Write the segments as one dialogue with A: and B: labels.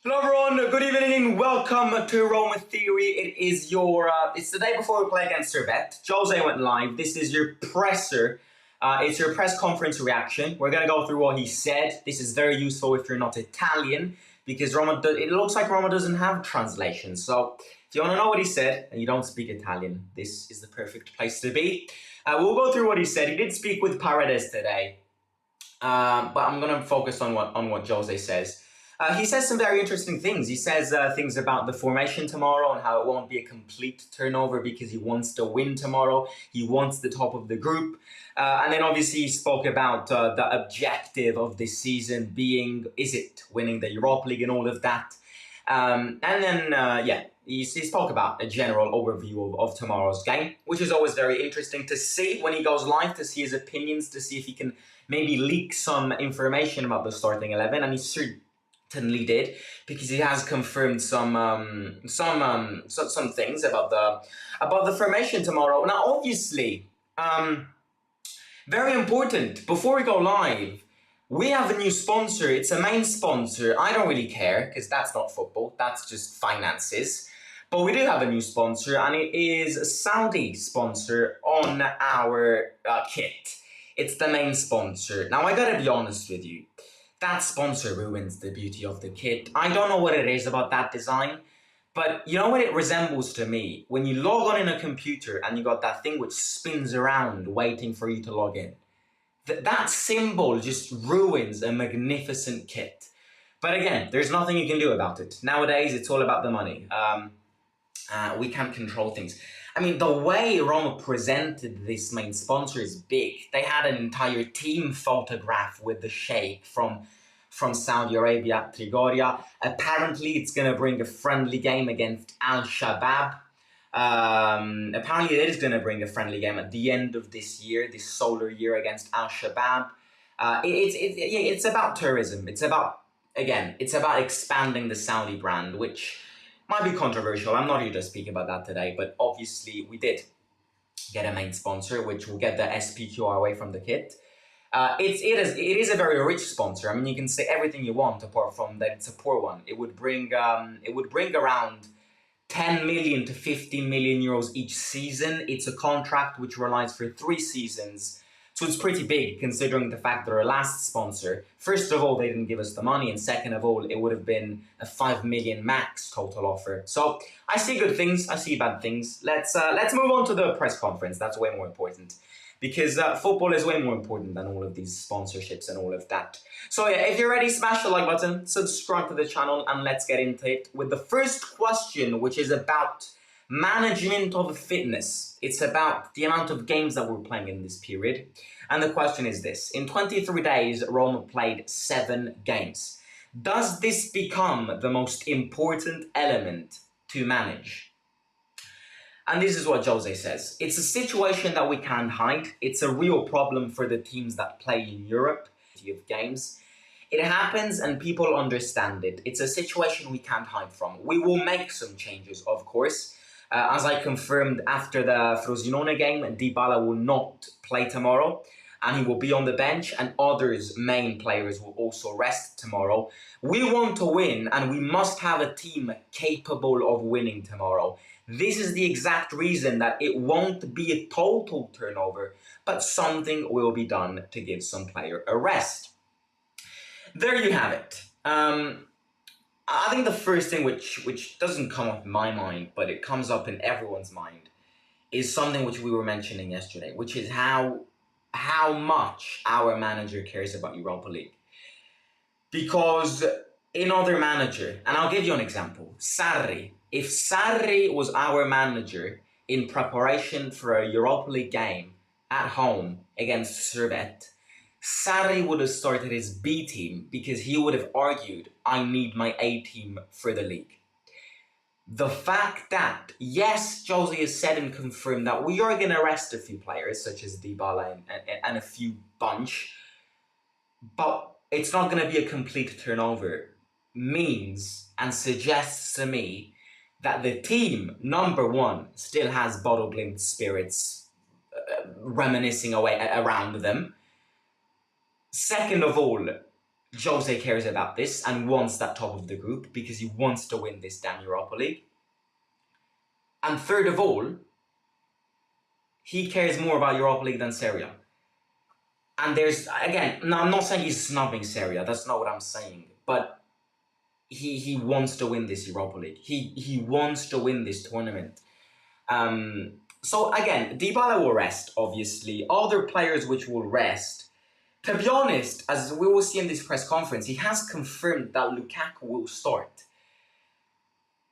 A: Hello everyone, good evening, welcome to Roma Theory. It's the day before we play against Servette. Jose went live, this is your presser, it's your press conference reaction. We're going to go through what he said. This is very useful if you're not Italian, because it looks like Roma doesn't have translation. So if you want to know what he said, and you don't speak Italian, this is the perfect place to be. We'll go through what he said. He did speak with Paredes today, but I'm going to focus on what Jose says. He says some very interesting things. He says things about the formation tomorrow and how it won't be a complete turnover because he wants to win tomorrow. He wants the top of the group. And then obviously he spoke about the objective of this season being, is it winning the Europa League and all of that. And then, he spoke about a general overview of tomorrow's game, which is always very interesting to see when he goes live, to see his opinions, to see if he can maybe leak some information about the starting 11. And he certainly did, because he has confirmed some things about the formation tomorrow. Now, obviously, very important. Before we go live, we have a new sponsor. It's a main sponsor. I don't really care because that's not football. That's just finances. But we do have a new sponsor, and it is a Saudi sponsor on our kit. It's the main sponsor. Now, I gotta be honest with you. That sponsor ruins the beauty of the kit. I don't know what it is about that design, but you know what it resembles to me? When you log on in a computer and you got that thing which spins around waiting for you to log in. That symbol just ruins a magnificent kit. But again, there's nothing you can do about it. Nowadays, it's all about the money. We can't control things. I mean, the way Roma presented this main sponsor is big. They had an entire team photograph with the sheikh from Saudi Arabia, Trigoria. Apparently, it's going to bring a friendly game against Al-Shabaab. Apparently, it is going to bring a friendly game at the end of this year, this solar year, against Al-Shabaab. It's about tourism. It's about expanding the Saudi brand, which might be controversial. I'm not here to speak about that today, but obviously we did get a main sponsor, which will get the SPQR away from the kit. It is a very rich sponsor. I mean, you can say everything you want apart from that it's a poor one. It would bring around 10 million to 15 million euros each season. It's a contract which relies for 3 seasons. So it's pretty big considering the fact that our last sponsor, first of all, they didn't give us the money, and second of all, it would have been a 5 million max total offer. So I see good things, I see bad things. Let's move on to the press conference. That's way more important, because football is way more important than all of these sponsorships and all of that. So yeah, if you're ready, smash the like button, subscribe to the channel, and let's get into it with the first question, which is about management of fitness. It's about the amount of games that we're playing in this period. And the question is this: in 23 days, Roma played 7 games. Does this become the most important element to manage? And this is what Jose says. It's a situation that we can't hide. It's a real problem for the teams that play in Europe. Of games. It happens and people understand it. It's a situation we can't hide from. We will make some changes, of course. As I confirmed after the Frosinone game, Dybala will not play tomorrow, and he will be on the bench, and others, main players, will also rest tomorrow. We want to win, and we must have a team capable of winning tomorrow. This is the exact reason that it won't be a total turnover, but something will be done to give some player a rest. There you have it. I think the first thing which doesn't come up in my mind, but it comes up in everyone's mind, is something which we were mentioning yesterday, which is how much our manager cares about Europa League. Because another manager, and I'll give you an example, Sarri. If Sarri was our manager in preparation for a Europa League game at home against Servette, Sarri would have started his B team because he would have argued, I need my A team for the league. The fact that, yes, Jose has said and confirmed that we are going to rest a few players, such as Dybala and a few bunch, but it's not going to be a complete turnover, means and suggests to me that the team, number one, still has bottle glint spirits reminiscing away around them. Second of all, Jose cares about this and wants that top of the group because he wants to win this damn Europa League. And third of all, he cares more about Europa League than Serie A. And there's, again, no, I'm not saying he's snubbing Serie A, that's not what I'm saying, but he wants to win this Europa League. He wants to win this tournament. So again, Dybala will rest, obviously. Other players which will rest. To be honest, as we will see in this press conference, he has confirmed that Lukaku will start.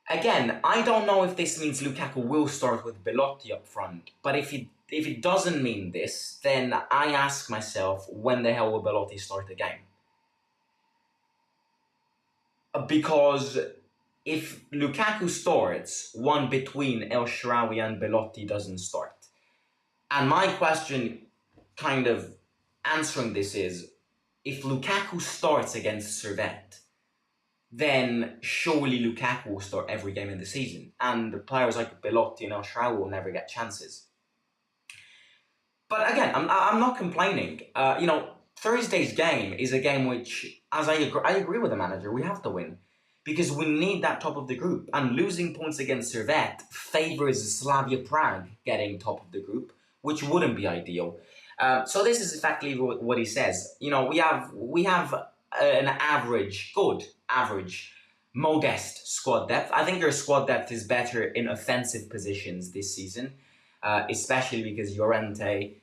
A: Again, I don't know if this means Lukaku will start with Belotti up front, but if it doesn't mean this, then I ask myself, when the hell will Belotti start the game? Because if Lukaku starts, one between El Shaarawy and Belotti doesn't start. And my question, kind of answering this, is if Lukaku starts against Servette, then surely Lukaku will start every game in the season, and the players like Belotti and El Shaarawy will never get chances. But again, I'm not complaining. Thursday's game is a game which, as I agree with the manager, we have to win. Because we need that top of the group. And losing points against Servette favours Slavia Prague getting top of the group, which wouldn't be ideal. So this is exactly what he says. We have an average, modest squad depth. I think your squad depth is better in offensive positions this season, especially because Llorente,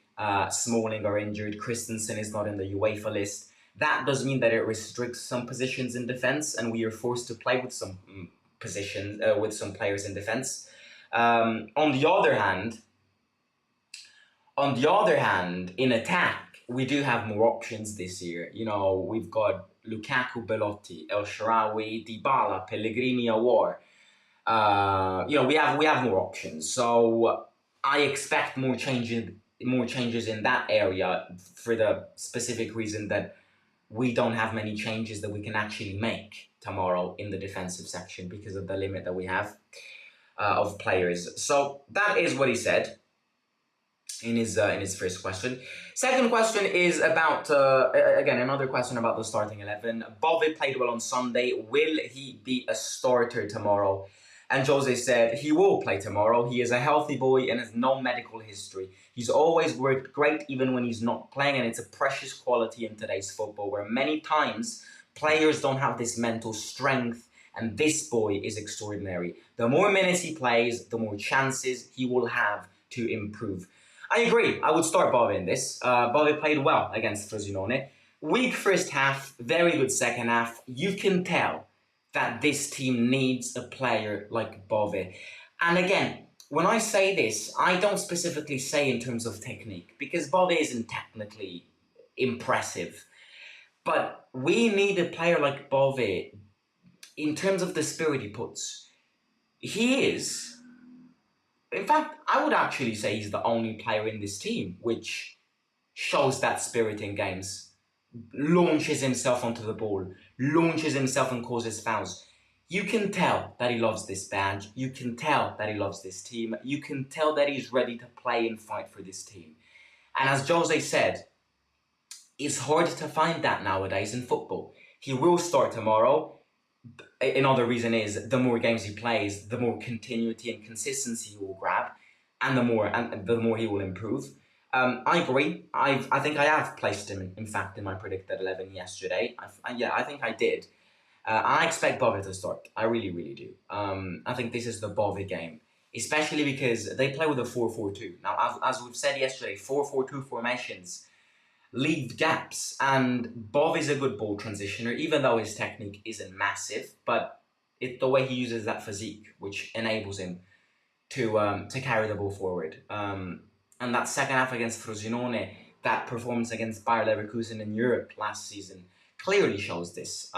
A: Smalling are injured. Christensen is not in the UEFA list. That does mean that it restricts some positions in defense, and we are forced to play with some positions, with some players in defense. On the other hand, in attack, we do have more options this year. We've got Lukaku, Belotti, El Shaarawy, Dybala, Pellegrini, Aouar. We have more options. So I expect more changes in that area, for the specific reason that we don't have many changes that we can actually make tomorrow in the defensive section because of the limit that we have of players. So that is what he said in his first question. Second question is about, again, another question about the starting 11. Bove played well on Sunday. Will he be a starter tomorrow? And Jose said he will play tomorrow. He is a healthy boy and has no medical history. He's always worked great even when he's not playing, and it's a precious quality in today's football where many times players don't have this mental strength, and this boy is extraordinary. The more minutes he plays, the more chances he will have to improve. I agree. I would start Bove in this. Bove played well against Frosinone. Weak first half, very good second half. You can tell that this team needs a player like Bove. And again, when I say this, I don't specifically say in terms of technique, because Bove isn't technically impressive. But we need a player like Bove in terms of the spirit he puts. He is, in fact, I would actually say he's the only player in this team which shows that spirit in games. Launches himself onto the ball, launches himself and causes fouls. You can tell that he loves this badge. You can tell that he loves this team. You can tell that he's ready to play and fight for this team. And as Jose said, it's hard to find that nowadays in football. He will start tomorrow. Another reason is the more games he plays, the more continuity and consistency he will grab, and the more he will improve. I agree. I think I have placed him, in fact, in my predicted 11 yesterday. I think I did. I expect Bove to start. I really, really do. I think this is the Bove game, especially because they play with a 4-4-2. Now, as we've said yesterday, 4-4-2 formations leave gaps, and Bove is a good ball transitioner, even though his technique isn't massive, but it's the way he uses that physique, which enables him to carry the ball forward. And that second half against Frosinone, that performance against Bayer Leverkusen in Europe last season, clearly shows this.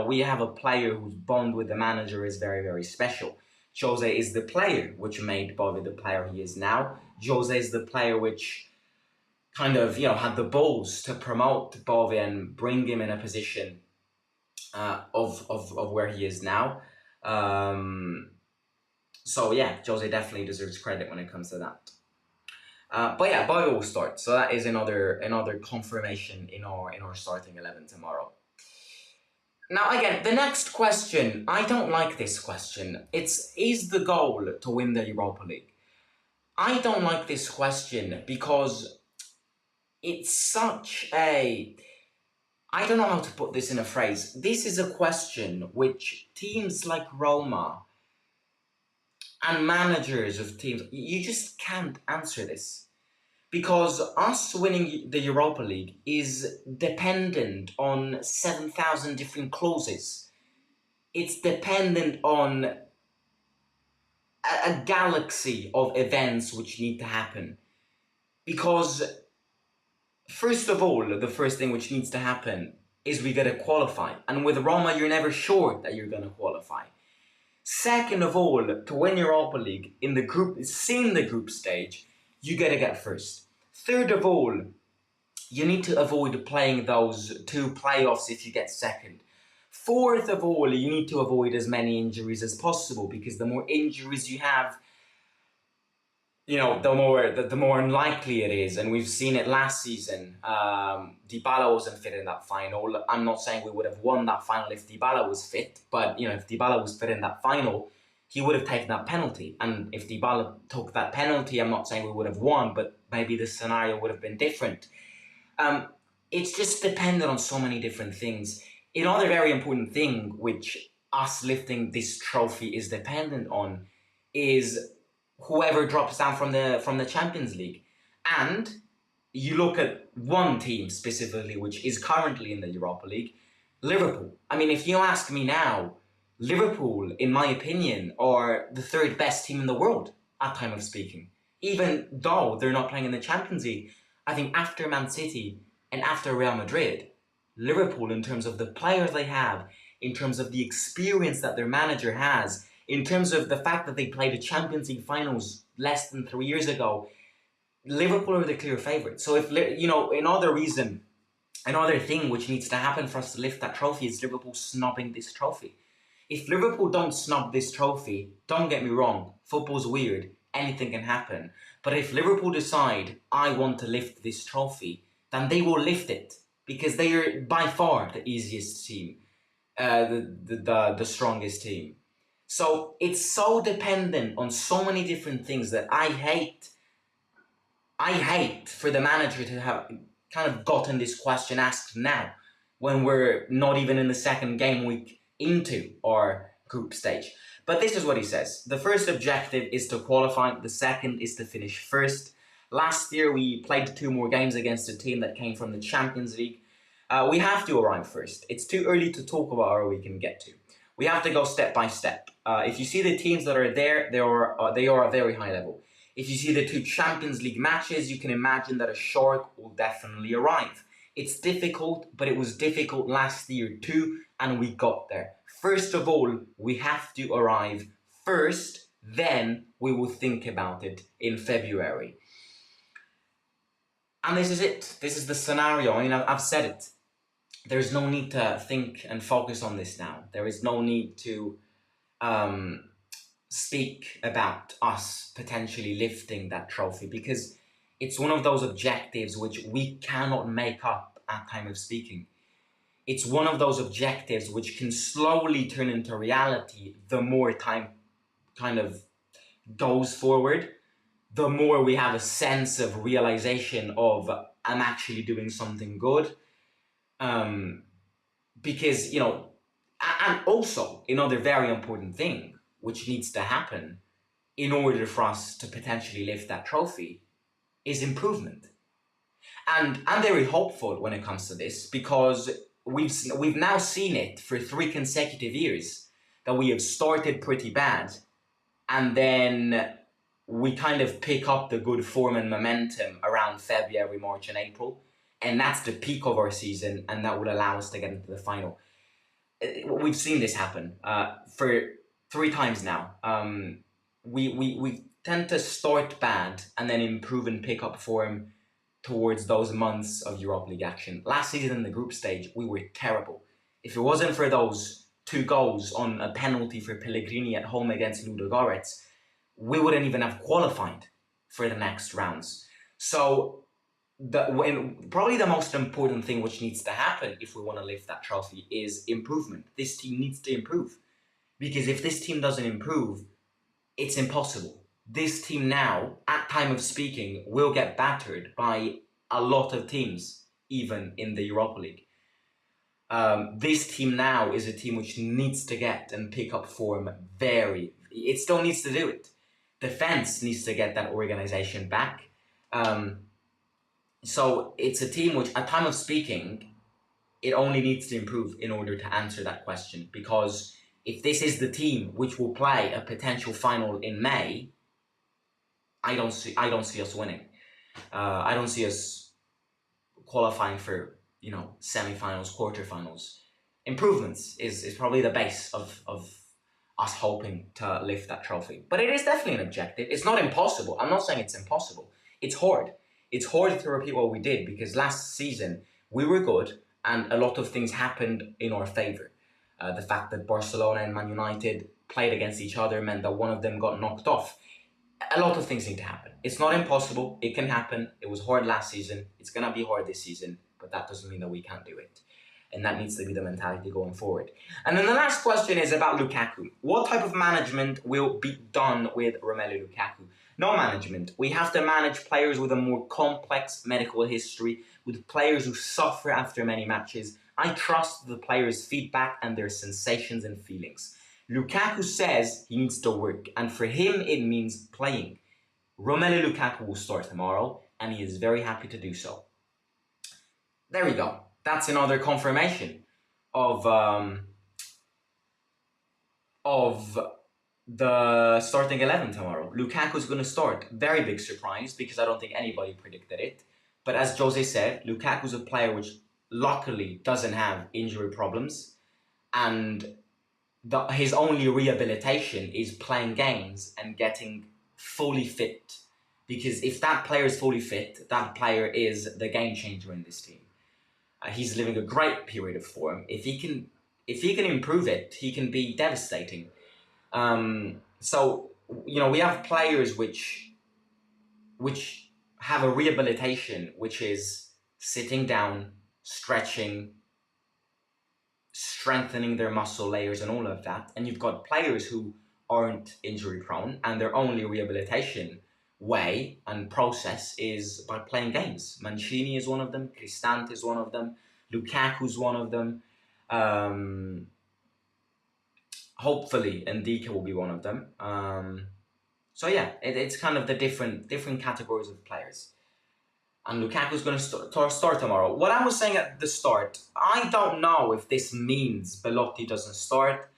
A: We have a player whose bond with the manager is very, very special. Jose is the player which made Bove the player he is now. Jose is the player which kind of, had the balls to promote Bove and bring him in a position of where he is now. So yeah, Jose definitely deserves credit when it comes to that. But yeah, Bove will start. So that is another confirmation in our starting 11 tomorrow. Now, again, the next question, I don't like this question. Is the goal to win the Europa League? I don't like this question because it's such a... I don't know how to put this in a phrase. This is a question which teams like Roma and managers of teams, you just can't answer this. Because us winning the Europa League is dependent on 7,000 different clauses. It's dependent on a galaxy of events which need to happen. Because, first of all, the first thing which needs to happen is we gotta qualify. And with Roma, you're never sure that you're gonna qualify. Second of all, to win Europa League in the group stage, you gotta get first. Third of all, you need to avoid playing those two playoffs if you get second. Fourth of all, you need to avoid as many injuries as possible, because the more injuries you have, the more unlikely it is. And we've seen it last season. Dybala wasn't fit in that final. I'm not saying we would have won that final if Dybala was fit, but if Dybala was fit in that final, he would have taken that penalty. And if Dybala took that penalty, I'm not saying we would have won, but maybe the scenario would have been different. It's just dependent on so many different things. Another very important thing which us lifting this trophy is dependent on is whoever drops down from the Champions League. And you look at one team specifically which is currently in the Europa League, Liverpool. I mean, if you ask me now, Liverpool, in my opinion, are the third best team in the world at time of speaking. Even though they're not playing in the Champions League, I think after Man City and after Real Madrid, Liverpool, in terms of the players they have, in terms of the experience that their manager has, in terms of the fact that they played the Champions League finals less than 3 years ago, Liverpool are the clear favourite. So if, another thing which needs to happen for us to lift that trophy is Liverpool snubbing this trophy. If Liverpool don't snub this trophy, don't get me wrong, football's weird, anything can happen. But if Liverpool decide, I want to lift this trophy, then they will lift it, because they are by far the easiest team, the strongest team. So it's so dependent on so many different things that I hate for the manager to have kind of gotten this question asked now, when we're not even in the second game week into our group stage. But this is what he says. The first objective is to qualify. The second is to finish first. Last year, we played 2 more games against a team that came from the Champions League. We have to arrive first. It's too early to talk about where we can get to. We have to go step by step. If you see the teams that are there, they are a very high level. If you see the 2 Champions League matches, you can imagine that a shark will definitely arrive. It's difficult, but it was difficult last year too, and we got there. First of all, we have to arrive first, then we will think about it in February. And this is it. This is the scenario. I mean, I've said it. There's no need to think and focus on this now. There is no need to speak about us potentially lifting that trophy, because it's one of those objectives which we cannot make up at time of speaking. It's one of those objectives which can slowly turn into reality the more time kind of goes forward, the more we have a sense of realization of, I'm actually doing something good. Because, and also another very important thing which needs to happen in order for us to potentially lift that trophy is improvement. And I'm very hopeful when it comes to this, because we've now seen it for 3 consecutive years that we have started pretty bad, and then we kind of pick up the good form and momentum around February, March and April, and that's the peak of our season, and that will allow us to get into the final. We've seen this happen for 3 times now. We tend to start bad and then improve and pick up form towards those months of Europa League action. Last season in the group stage, we were terrible. If it wasn't for those 2 goals on a penalty for Pellegrini at home against Ludogorets, we wouldn't even have qualified for the next rounds. So probably the most important thing which needs to happen if we want to lift that trophy is improvement. This team needs to improve, because if this team doesn't improve, it's impossible. This team now, at time of speaking, will get battered by a lot of teams, even in the Europa League. This team now is a team which needs to get and pick up form it still needs to do it. Defense needs to get that organization back. So it's a team which, at time of speaking, it only needs to improve in order to answer that question. Because if this is the team which will play a potential final in May, I don't see us winning. I don't see us qualifying for semi-finals, quarterfinals. Improvements is probably the base of us hoping to lift that trophy. But it is definitely an objective. It's not impossible. I'm not saying it's impossible. It's hard. It's hard to repeat what we did, because last season we were good and a lot of things happened in our favour. The fact that Barcelona and Man United played against each other meant that one of them got knocked off. A lot of things need to happen. It's not impossible. It can happen. It was hard last season. It's going to be hard this season, but that doesn't mean that we can't do it. And that needs to be the mentality going forward. And then the last question is about Lukaku. What type of management will be done with Romelu Lukaku? No management. We have to manage players with a more complex medical history, with players who suffer after many matches. I trust the players' feedback and their sensations and feelings. Lukaku says he needs to work, and for him it means playing. Romelu Lukaku will start tomorrow, and he is very happy to do so. There we go. That's another confirmation of the starting 11 tomorrow. Lukaku is going to start. Very big surprise, because I don't think anybody predicted it. But as Jose said, Lukaku is a player which luckily doesn't have injury problems, and his only rehabilitation is playing games and getting fully fit. Because if that player is fully fit, that player is the game changer in this team. He's living a great period of form. If he can improve it, he can be devastating. So we have players which have a rehabilitation, which is sitting down, stretching, strengthening their muscle layers and all of that. And you've got players who aren't injury prone, and their only rehabilitation way and process is by playing games. Mancini is one of them. Cristante is one of them. Lukaku is one of them. Hopefully, Ndika will be one of them. So yeah, it's kind of the different categories of players. And Lukaku is going to start tomorrow. What I was saying at the start, I don't know if this means Belotti doesn't start.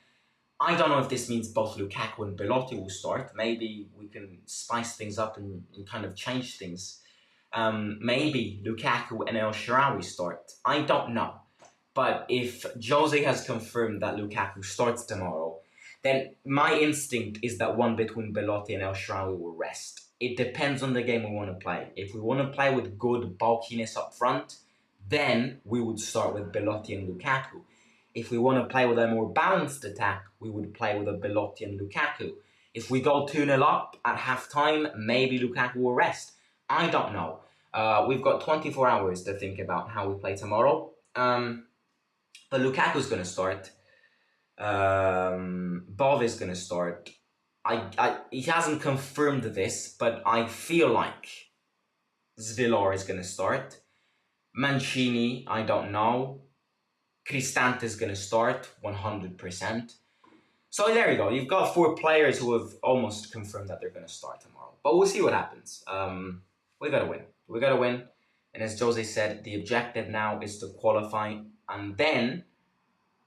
A: I don't know if this means both Lukaku and Belotti will start. Maybe we can spice things up and kind of change things. Maybe Lukaku and El Shaarawy start. I don't know. But if Jose has confirmed that Lukaku starts tomorrow, then my instinct is that one between Belotti and El Shaarawy will rest. It depends on the game we want to play. If we want to play with good bulkiness up front, then we would start with Belotti and Lukaku. If we want to play with a more balanced attack, we would play with a Belotti and Lukaku. If we go 2-0 up at half-time, maybe Lukaku will rest. I don't know. We've got 24 hours to think about how we play tomorrow. But Lukaku's going to start. Bove is going to start. He hasn't confirmed this, but I feel like Zvilar is going to start. Mancini, I don't know. Cristante is going to start 100%. So there you go. You've got 4 players who have almost confirmed that they're going to start tomorrow. But we'll see what happens. We got to win. We got to win. And as Jose said, the objective now is to qualify, and then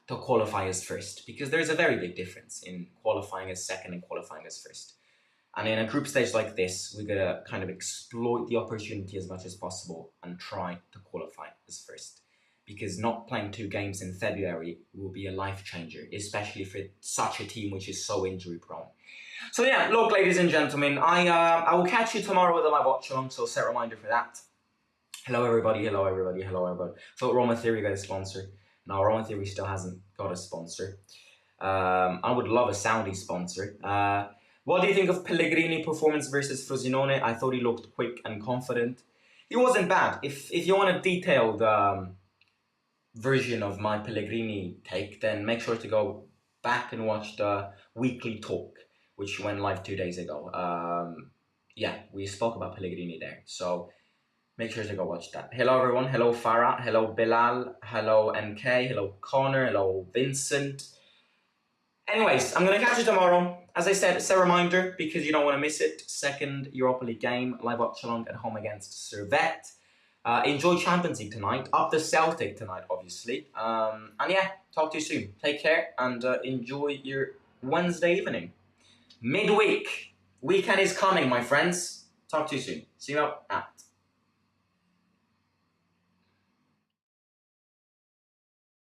A: to qualify as first. Because there's a very big difference in qualifying as second and qualifying as first. And in a group stage like this, we got to kind of exploit the opportunity as much as possible and try to qualify as first. Because not playing 2 games in February will be a life changer, especially for such a team which is so injury prone. So yeah, look, ladies and gentlemen, I will catch you tomorrow with a live watch along, so set a reminder for that. Hello everybody, hello everybody, hello everybody. So Roma Theory got a sponsor. Now Roma Theory still hasn't got a sponsor. I would love a Saudi sponsor. What do you think of Pellegrini performance versus Frosinone? I thought he looked quick and confident. It wasn't bad. If you want a detailed version of my Pellegrini take, then make sure to go back and watch the weekly talk, which went live 2 days ago. Yeah, we spoke about Pellegrini there. So make sure to go watch that. Hello, everyone. Hello, Farah. Hello, Bilal. Hello, MK. Hello, Connor. Hello, Vincent. Anyways, I'm going to catch you tomorrow. As I said, it's a reminder because you don't want to miss it. Second Europa League game, live watch along at home against Servette. Enjoy Champions League tonight. Up the Celtic tonight, obviously. And yeah, talk to you soon. Take care and enjoy your Wednesday evening. Midweek. Weekend is coming, my friends. Talk to you soon. See you out.